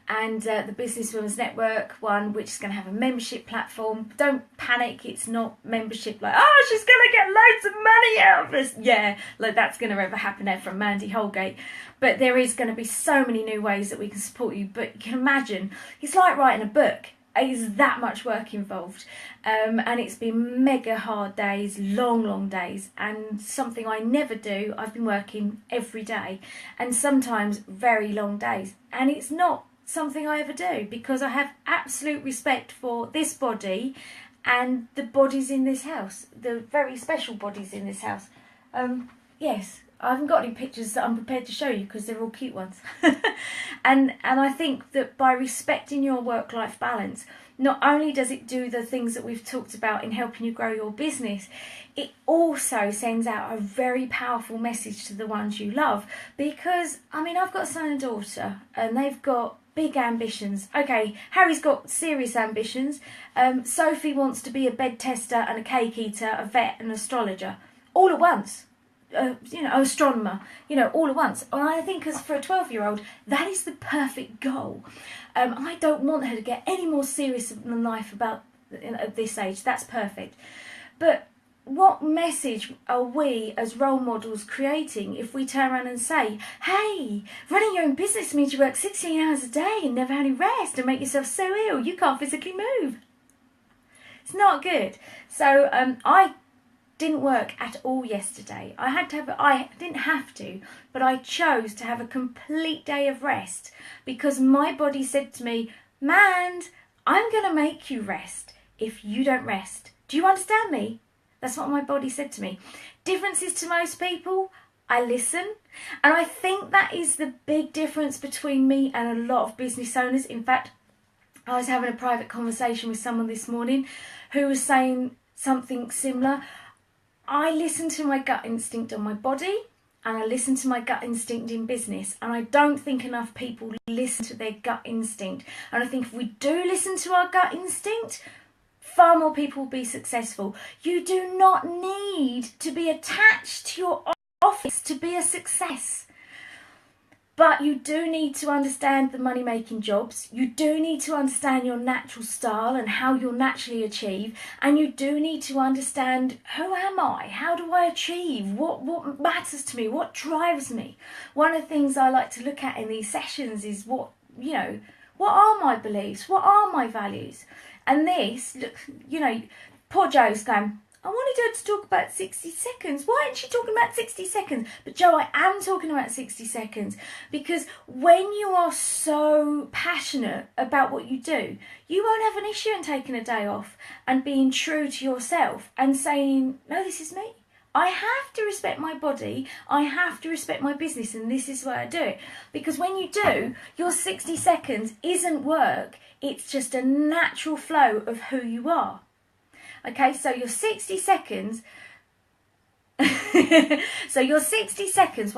Speaker 1: and the Businesswomen's Network one, which is going to have a membership platform. Don't panic, it's not membership like, oh, she's going to get loads of money out of this. Yeah, like that's going to ever happen there from Mandy Holgate. But there is going to be so many new ways that we can support you. But you can imagine, it's like writing a book. Is that much work involved, and it's been mega hard days, long days, and something I never do. I've been working every day, and sometimes very long days, and it's not something I ever do, because I have absolute respect for this body and the bodies in this house, the very special bodies in this house. Yes, I haven't got any pictures that I'm prepared to show you because they're all cute ones. and I think that by respecting your work-life balance, not only does it do the things that we've talked about in helping you grow your business, it also sends out a very powerful message to the ones you love. Because, I mean, I've got a son and daughter, and they've got big ambitions. Okay, Harry's got serious ambitions. Sophie wants to be a bed tester and a cake eater, a vet and an astrologer, all at once. Astronomer, all at once. And I think as for a 12-year-old, that is the perfect goal. I don't want her to get any more serious than life about at this age. That's perfect. But what message are we as role models creating if we turn around and say, hey, running your own business means you work 16 hours a day and never have any rest and make yourself so ill you can't physically move? It's not good. So I didn't work at all yesterday. I didn't have to, but I chose to have a complete day of rest, because my body said to me, Mand, I'm going to make you rest if you don't rest. Do you understand me? That's what my body said to me. Differences to most people, I listen. And I think that is the big difference between me and a lot of business owners. In fact, I was having a private conversation with someone this morning who was saying something similar. I listen to my gut instinct on my body, and I listen to my gut instinct in business. And I don't think enough people listen to their gut instinct. And I think if we do listen to our gut instinct, far more people will be successful. You do not need to be attached to your office to be a success. But you do need to understand the money-making jobs. You do need to understand your natural style and how you'll naturally achieve. And you do need to understand, who am I? How do I achieve? What matters to me? What drives me? One of the things I like to look at in these sessions is what are my beliefs? What are my values? And this, look, poor Joe's going, I wanted her to talk about 60 seconds. Why aren't you talking about 60 seconds? But Joe, I am talking about 60 seconds because when you are so passionate about what you do, you won't have an issue in taking a day off and being true to yourself and saying, no, this is me. I have to respect my body. I have to respect my business, and this is why I do it. Because when you do, your 60 seconds isn't work. It's just a natural flow of who you are. Okay, so your 60 seconds, one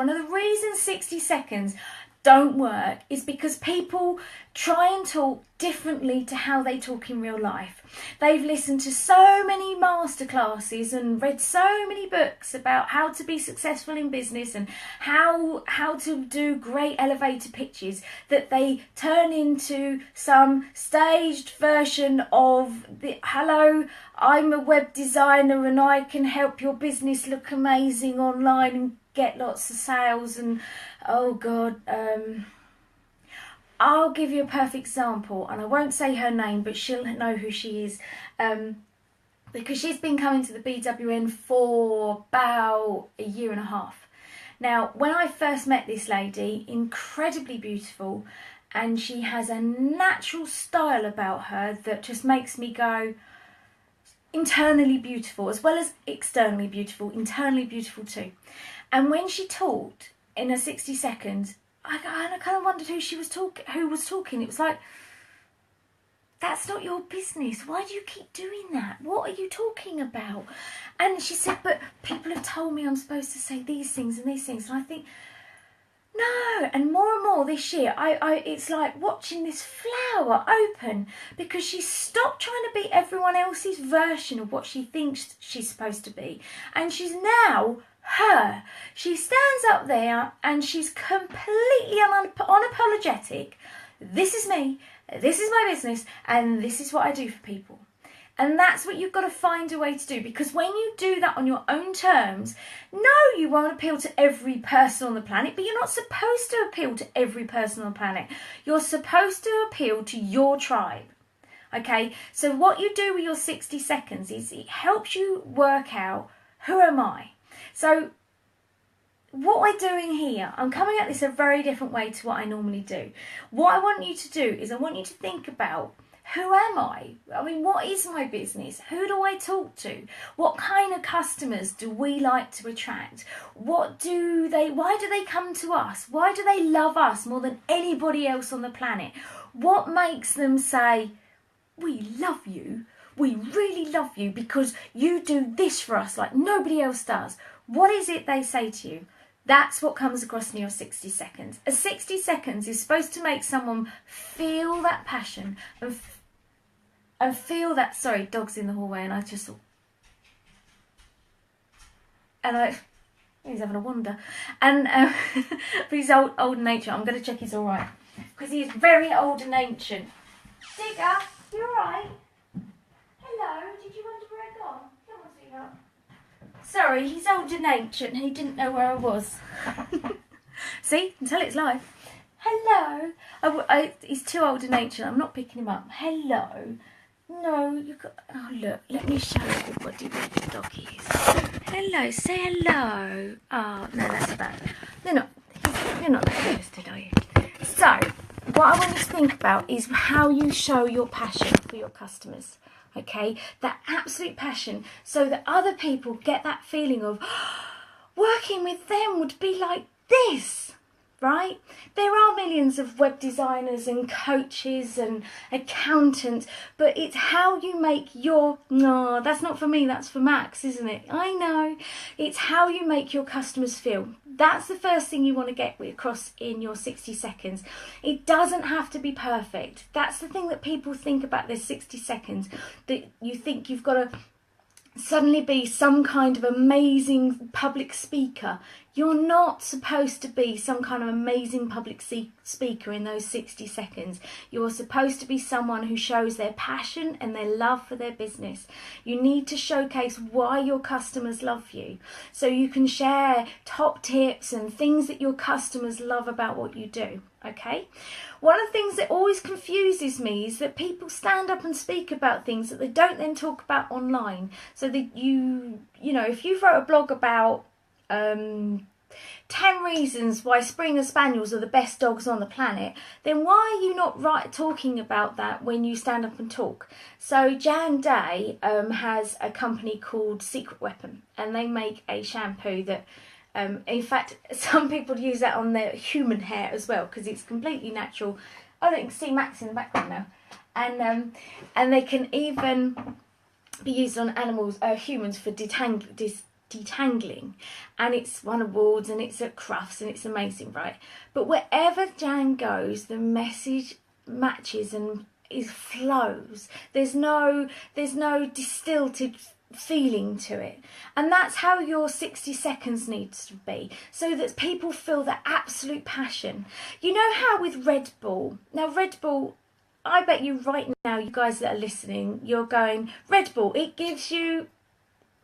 Speaker 1: of the reasons 60 seconds don't work is because people try and talk differently to how they talk in real life. They've listened to so many masterclasses and read so many books about how to be successful in business and how to do great elevator pitches that they turn into some staged version of the, hello, I'm a web designer and I can help your business look amazing online and get lots of sales. And oh God, I'll give you a perfect example, and I won't say her name, but she'll know who she is. because she's been coming to the BWN for about a year and a half. Now, when I first met this lady, incredibly beautiful, and she has a natural style about her that just makes me go, internally beautiful as well as externally beautiful, internally beautiful too. And when she talked in her 60 seconds, I kind of wondered who was talking. It was like, that's not your business. Why do you keep doing that? What are you talking about? And she said, but people have told me I'm supposed to say these things and these things. And I think, no. And more this year, it's like watching this flower open, because she stopped trying to be everyone else's version of what she thinks she's supposed to be. And she's now her. She stands up there and she's completely unapologetic. This is me. This is my business, and this is what I do for people. And that's what you've got to find a way to do, because when you do that on your own terms, no, you won't appeal to every person on the planet, but you're not supposed to appeal to every person on the planet. You're supposed to appeal to your tribe. Okay, so what you do with your 60 seconds is it helps you work out, who am I? So what we're doing here, I'm coming at this a very different way to what I normally do. What I want you to do is I want you to think about, who am I? I mean, what is my business? Who do I talk to? What kind of customers do we like to attract? Why do they come to us? Why do they love us more than anybody else on the planet? What makes them say, we love you, we really love you because you do this for us like nobody else does? What is it they say to you? That's what comes across in your 60 seconds. A 60 seconds is supposed to make someone feel that passion and feel that, sorry, dog's in the hallway, and I just thought, he's having a wander. And but he's old and ancient. I'm going to check he's all right, because he is very old and ancient. Digger, you all right? Hello, did you wonder where I'd gone? Come on, sweetheart. Sorry, he's old and ancient. He didn't know where I was. See, until it's live. Hello. He's too old and ancient. I'm not picking him up. Hello. No, you got. Oh look, let me show everybody where the doggy is. Hello, say hello. Oh no, that's bad. You're not that interested, are you? So, what I want you to think about is how you show your passion for your customers. Okay, that absolute passion, so that other people get that feeling of, working with them would be like this, right? There are millions of web designers and coaches and accountants, but it's how you make your, no, that's not for me, that's for Max, isn't it? I know. It's how you make your customers feel. That's the first thing you want to get across in your 60 seconds. It doesn't have to be perfect. That's the thing that people think about this 60 seconds, that you think you've got to suddenly be some kind of amazing public speaker. You're not supposed to be some kind of amazing public speaker in those 60 seconds. You're supposed to be someone who shows their passion and their love for their business. You need to showcase why your customers love you, so you can share top tips and things that your customers love about what you do. Okay? One of the things that always confuses me is that people stand up and speak about things that they don't then talk about online. So that you know, if you wrote a blog about 10 reasons why Springer Spaniels are the best dogs on the planet, then why are you not talking about that when you stand up and talk? So Jan Day has a company called Secret Weapon, and they make a shampoo that in fact, some people use that on their human hair as well, because it's completely natural. Oh, you can see Max in the background now. And they can even be used on animals, humans, for detangling. And it's won awards, and it's at Crufts, and it's amazing, right? But wherever Jan goes, the message matches and flows. There's no distilted feeling to it, and that's how your 60 seconds needs to be, so that people feel the absolute passion. You know how with Red Bull, now Red Bull, I bet you right now, you guys that are listening, you're going, Red Bull, it gives you,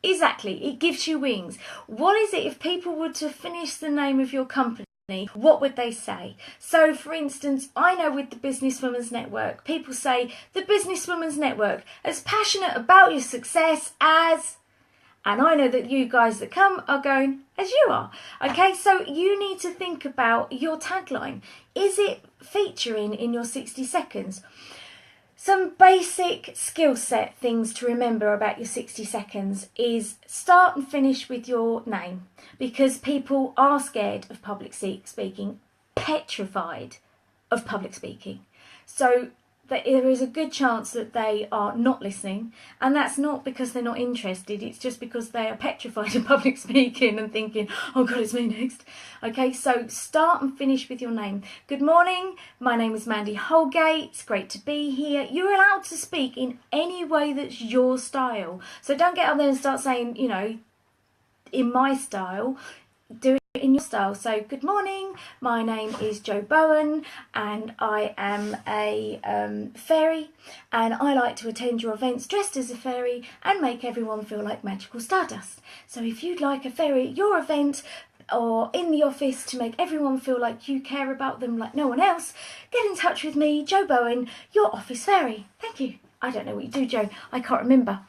Speaker 1: exactly, it gives you wings. What is it if people were to finish the name of your company what would they say? So, for instance, I know with the Businesswomen's Network, people say the Businesswomen's Network is passionate about your success as, and I know that you guys that come are going, as you are. Okay, so you need to think about your tagline. Is it featuring in your 60 seconds? Some basic skill set things to remember about your 60 seconds is start and finish with your name, because people are scared of public speaking, petrified of public speaking. So there is a good chance that they are not listening, and that's not because they're not interested, it's just because they are petrified of public speaking and thinking, oh God, it's me next. Okay, so start and finish with your name. Good morning, my name is Mandy Holgate, it's great to be here. You're allowed to speak in any way that's your style, so don't get up there and start saying, you know, in my style. Do it in your style. So, good morning, my name is Jo Bowen and I am a fairy, and I like to attend your events dressed as a fairy and make everyone feel like magical stardust. So if you'd like a fairy at your event or in the office to make everyone feel like you care about them like no one else, get in touch with me, Jo Bowen, your office fairy. Thank you. I don't know what you do, Jo. I can't remember.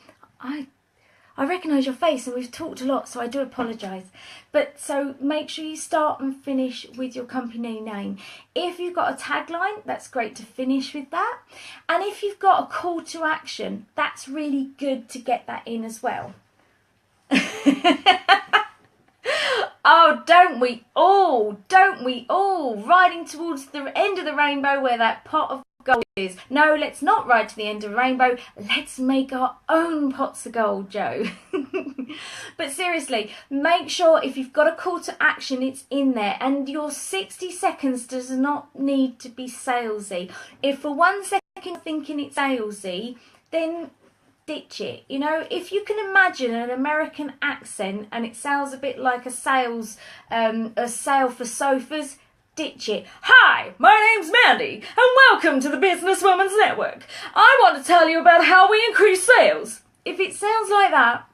Speaker 1: I recognise your face and we've talked a lot, so I do apologise. But so make sure you start and finish with your company name. If you've got a tagline, that's great to finish with that. And if you've got a call to action, that's really good to get that in as well. Oh, don't we all, riding towards the end of the rainbow where that pot of gold is. No, let's not ride to the end of the rainbow. Let's make our own pots of gold, Jo. But seriously, make sure if you've got a call to action, it's in there. And your 60 seconds does not need to be salesy. If for 1 second you're thinking it's salesy, then ditch it. You know, if you can imagine an American accent and it sounds a bit like a sale for sofas, ditch it. Hi, my name's Mandy and welcome to the Businesswomen's Network. I want to tell you about how we increase sales. If it sounds like that,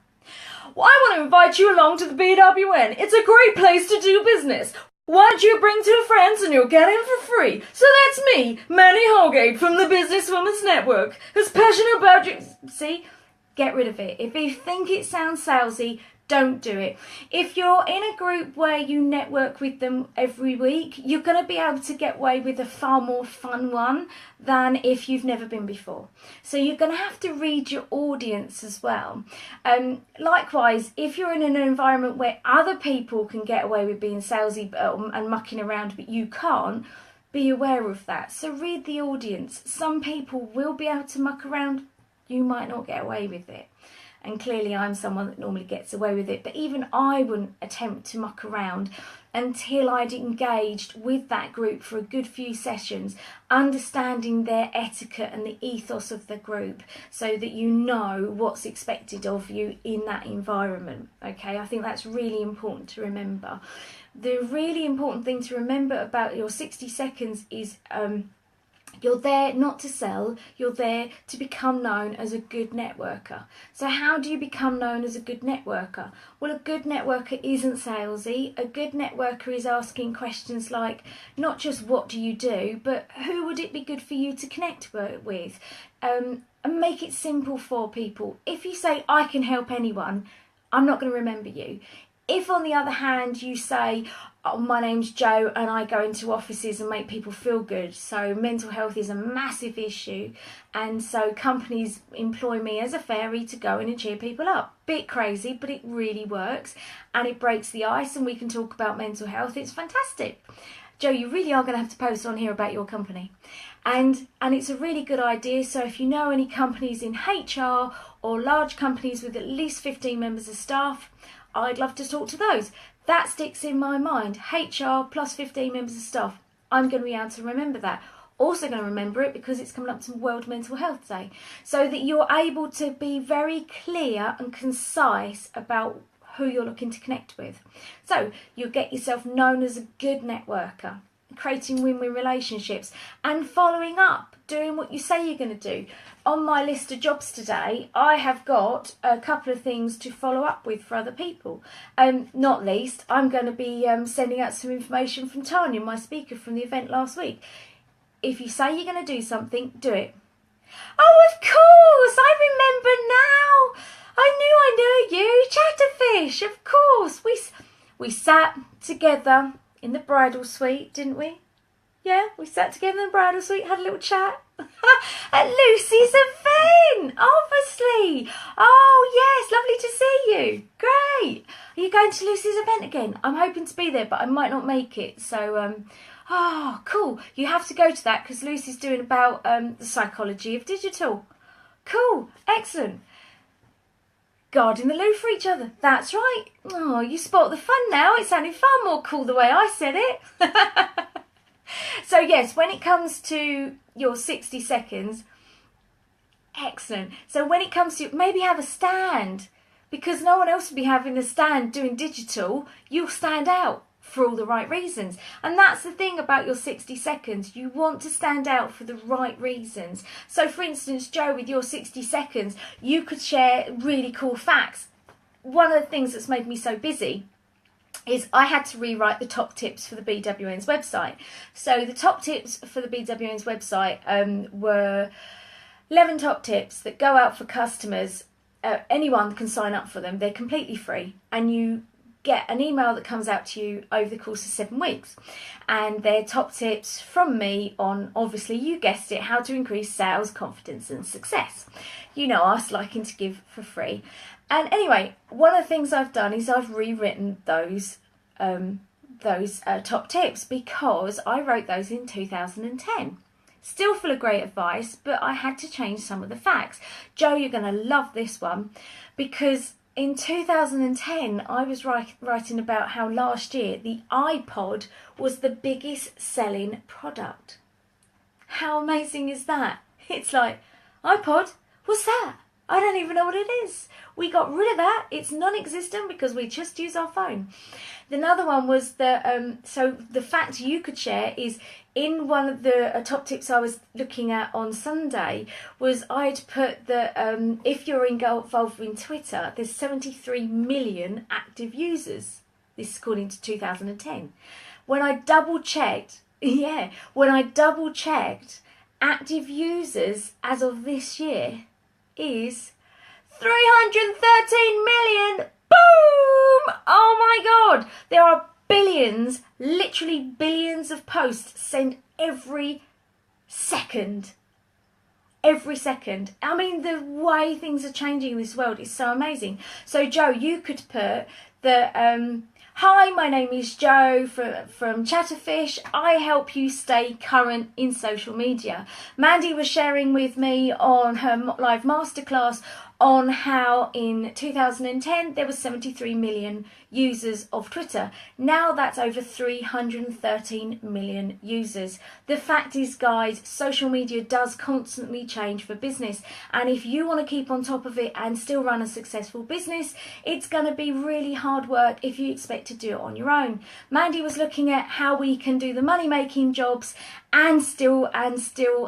Speaker 1: well, I want to invite you along to the BWN. It's a great place to do business. Why don't you bring 2 friends and you'll get in for free? So that's me, Mandy Holgate from the Businesswomen's Network, who's passionate about you. See? Get rid of it. If you think it sounds salesy, don't do it. If you're in a group where you network with them every week, you're going to be able to get away with a far more fun one than if you've never been before. So you're going to have to read your audience as well. Likewise, if you're in an environment where other people can get away with being salesy and mucking around, but you can't, be aware of that. So read the audience. Some people will be able to muck around. You might not get away with it. And clearly I'm someone that normally gets away with it, but even I wouldn't attempt to muck around until I'd engaged with that group for a good few sessions, understanding their etiquette and the ethos of the group, so that you know what's expected of you in that environment. Okay, I think that's really important to remember. The really important thing to remember about your 60 seconds is you're there not to sell, you're there to become known as a good networker. So how do you become known as a good networker? Well, a good networker isn't salesy. A good networker is asking questions like, not just what do you do, but who would it be good for you to connect with? And make it simple for people. If you say, I can help anyone, I'm not going to remember you. If, on the other hand, you say, oh, my name's Jo and I go into offices and make people feel good, so mental health is a massive issue, and so companies employ me as a fairy to go in and cheer people up. Bit crazy, but it really works, and it breaks the ice, and we can talk about mental health. It's fantastic. Jo, you really are going to have to post on here about your company. And it's a really good idea. So if you know any companies in HR or large companies with at least 15 members of staff, I'd love to talk to those. That sticks in my mind. HR plus 15 members of staff. I'm going to be able to remember that. Also going to remember it because it's coming up to World Mental Health Day. So that you're able to be very clear and concise about who you're looking to connect with. So you'll get yourself known as a good networker. creating win-win relationships, and following up, doing what you say you're going to do. On my list of jobs today, I have got a couple of things to follow up with for other people. Not least, I'm going to be sending out some information from Tanya, my speaker from the event last week. If you say you're going to do something, do it. Oh, of course, I remember now. I knew you, Chatterfish, of course. We sat together in the bridal suite, didn't we? Yeah, we sat together in the bridal suite, had a little chat. At Lucy's event, obviously. Oh, yes, lovely to see you. Great. Are you going to Lucy's event again? I'm hoping to be there, but I might not make it. So, oh, cool. You have to go to that because Lucy's doing about the psychology of digital. Cool. Excellent. Guarding the loo for each other. That's right. Oh, you spot the fun now. It sounded far more cool the way I said it. So yes, when it comes to your 60 seconds, excellent. So when it comes to, maybe have a stand, because no one else will be having a stand doing digital. You'll stand out for all the right reasons. And that's the thing about your 60 seconds. You want to stand out for the right reasons. So for instance, Joe, with your 60 seconds, you could share really cool facts. One of the things that's made me so busy is I had to rewrite the top tips for the BWN's website. So the top tips for the BWN's website were 11 top tips that go out for customers. Anyone can sign up for them. They're completely free. And you get an email that comes out to you over the course of 7 weeks. And they're top tips from me on, obviously, you guessed it, how to increase sales, confidence and success. You know us liking to give for free. And anyway, one of the things I've done is I've rewritten those top tips because I wrote those in 2010. Still full of great advice, but I had to change some of the facts. Joe, you're going to love this one because in 2010, I was writing about how last year the iPod was the biggest selling product. How amazing is that? It's like, iPod? What's that? I don't even know what it is. We got rid of that. It's non-existent because we just use our phone. Another one was so the fact you could share is in one of the top tips I was looking at on Sunday was I'd put that if you're involved in Twitter, there's 73 million active users. This is according to 2010. When I double checked, active users as of this year is 313 million. Boom! Oh my God! There are billions, literally billions of posts sent every second. Every second. I mean, the way things are changing in this world is so amazing. So, Joe, you could put the hi, my name is Joe from Chatterfish. I help you stay current in social media. Mandy was sharing with me on her live masterclass on how in 2010 there was 73 million users of Twitter. Now that's over 313 million users. The fact is, guys, social media does constantly change for business, and if you want to keep on top of it and still run a successful business, it's going to be really hard work if you expect to do it on your own. Mandy was looking at how we can do the money making jobs and still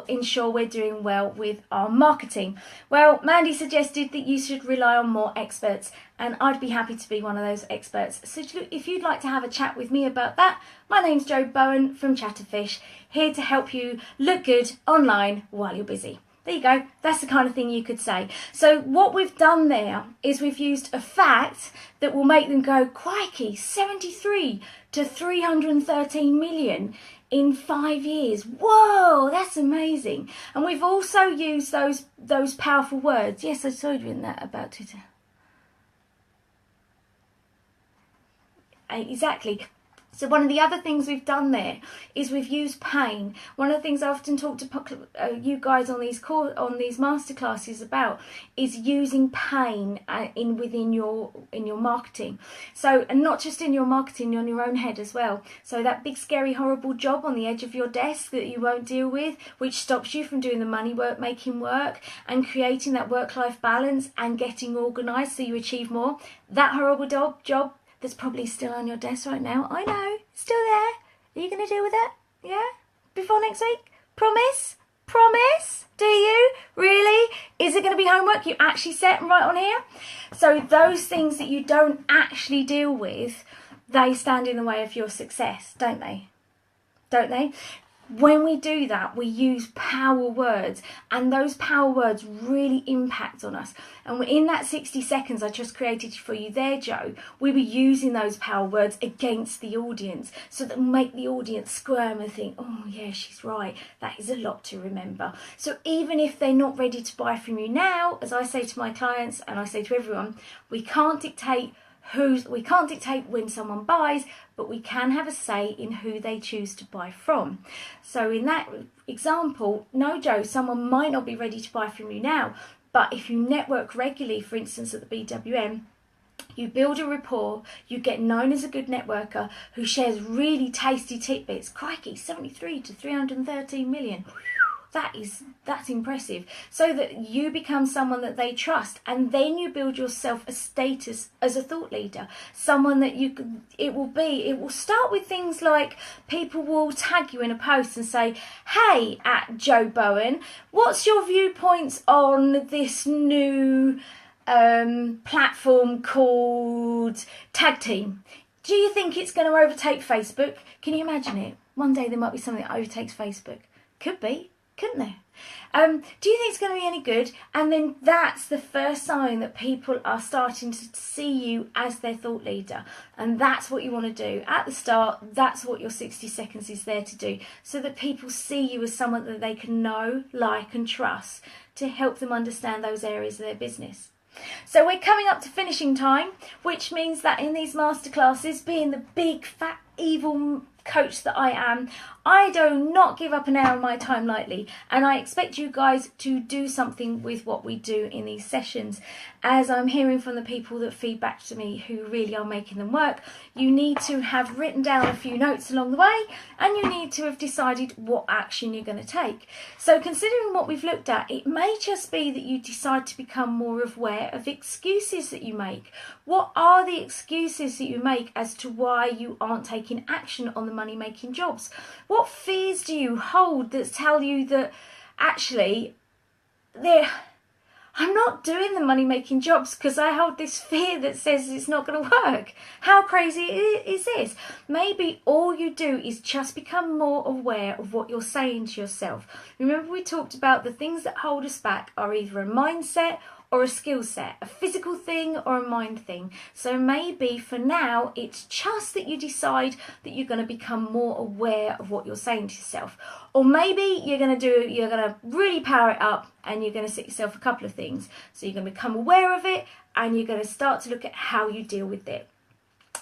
Speaker 1: ensure we're doing well with our marketing. Well, Mandy suggested that you should rely on more experts, and I'd be happy to be one of those experts. So if you'd like to have a chat with me about that, my name's Jo Bowen from Chatterfish, here to help you look good online while you're busy. There you go. That's the kind of thing you could say. So what we've done there is we've used a fact that will make them go, crikey, 73 to 313 million in 5 years. Whoa, that's amazing. And we've also used those powerful words. Yes, I saw you in that about Twitter. Exactly. So one of the other things we've done there is we've used pain. One of the things I often talk to you guys on these masterclasses about is using pain within your marketing. So, and not just in your marketing, on your own head as well. So that big, scary, horrible job on the edge of your desk that you won't deal with, which stops you from doing the money work, making work, and creating that work-life balance and getting organised so you achieve more. That horrible job that's probably still on your desk right now. I know, still there. Are you going to deal with it? Yeah? Before next week? Promise? Promise? Do you? Really? Is it going to be homework you actually set and write on here? So those things that you don't actually deal with, they stand in the way of your success, don't they? Don't they? When we do that, we use power words, and those power words really impact on us. And in that 60 seconds I just created for you there, Joe, we were using those power words against the audience, so that make the audience squirm and think, oh yeah, she's right, that is a lot to remember. So even if they're not ready to buy from you now, as I say to my clients and I say to everyone, we can't dictate when someone buys, but we can have a say in who they choose to buy from. So in that example, no, Joe, someone might not be ready to buy from you now, but if you network regularly, for instance at the BWM, you build a rapport, you get known as a good networker who shares really tasty tidbits. Crikey, 73 to 313 million. That's impressive. So that you become someone that they trust, and then you build yourself a status as a thought leader, someone that you can, it will start with things like people will tag you in a post and say, hey, at Joe Bowen, what's your viewpoints on this new platform called Tag Team? Do you think it's going to overtake Facebook? Can you imagine it? One day there might be something that overtakes Facebook. Could be. Couldn't there? Do you think it's going to be any good? And then that's the first sign that people are starting to see you as their thought leader. And that's what you want to do. At the start, that's what your 60 seconds is there to do. So that people see you as someone that they can know, like and trust to help them understand those areas of their business. So we're coming up to finishing time, which means that in these masterclasses, being the big, fat, evil coach that I am, I do not give up an hour of my time lightly, and I expect you guys to do something with what we do in these sessions. As I'm hearing from the people that feed back to me who really are making them work, you need to have written down a few notes along the way, and you need to have decided what action you're going to take. So considering what we've looked at, it may just be that you decide to become more aware of excuses that you make. What are the excuses that you make as to why you aren't taking action on the money making jobs? What fears do you hold that tell you that actually I'm not doing the money making jobs because I hold this fear that says it's not going to work? How crazy is this? Maybe all you do is just become more aware of what you're saying to yourself. Remember, we talked about the things that hold us back are either a mindset or a skill set, a physical thing or a mind thing. So maybe for now, it's just that you decide that you're going to become more aware of what you're saying to yourself. Or maybe you're going to really power it up and you're going to set yourself a couple of things. So you're going to become aware of it and you're going to start to look at how you deal with it.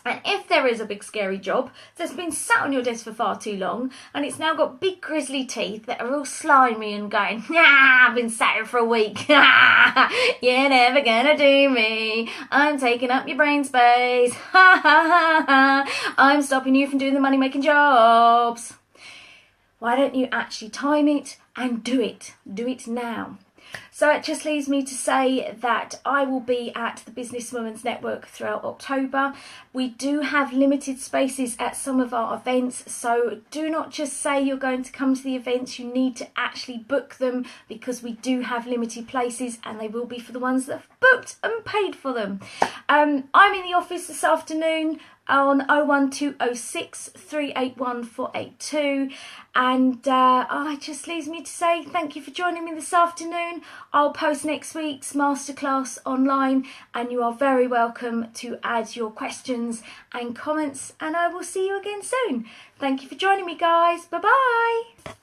Speaker 1: And if there is a big scary job that's been sat on your desk for far too long and it's now got big grisly teeth that are all slimy and going, I've been sat here for a week, you're never gonna do me, I'm taking up your brain space, I'm stopping you from doing the money making jobs. Why don't you actually time it and do it? Do it now. So it just leaves me to say that I will be at the Businesswomen's Network throughout October. We do have limited spaces at some of our events, so do not just say you're going to come to the events. You need to actually book them because we do have limited places and they will be for the ones that have booked and paid for them. I'm in the office this afternoon on 01206 381 482, and it just leaves me to say thank you for joining me this afternoon. I'll post next week's masterclass online and you are very welcome to add your questions and comments, and I will see you again soon. Thank you for joining me, guys. Bye bye.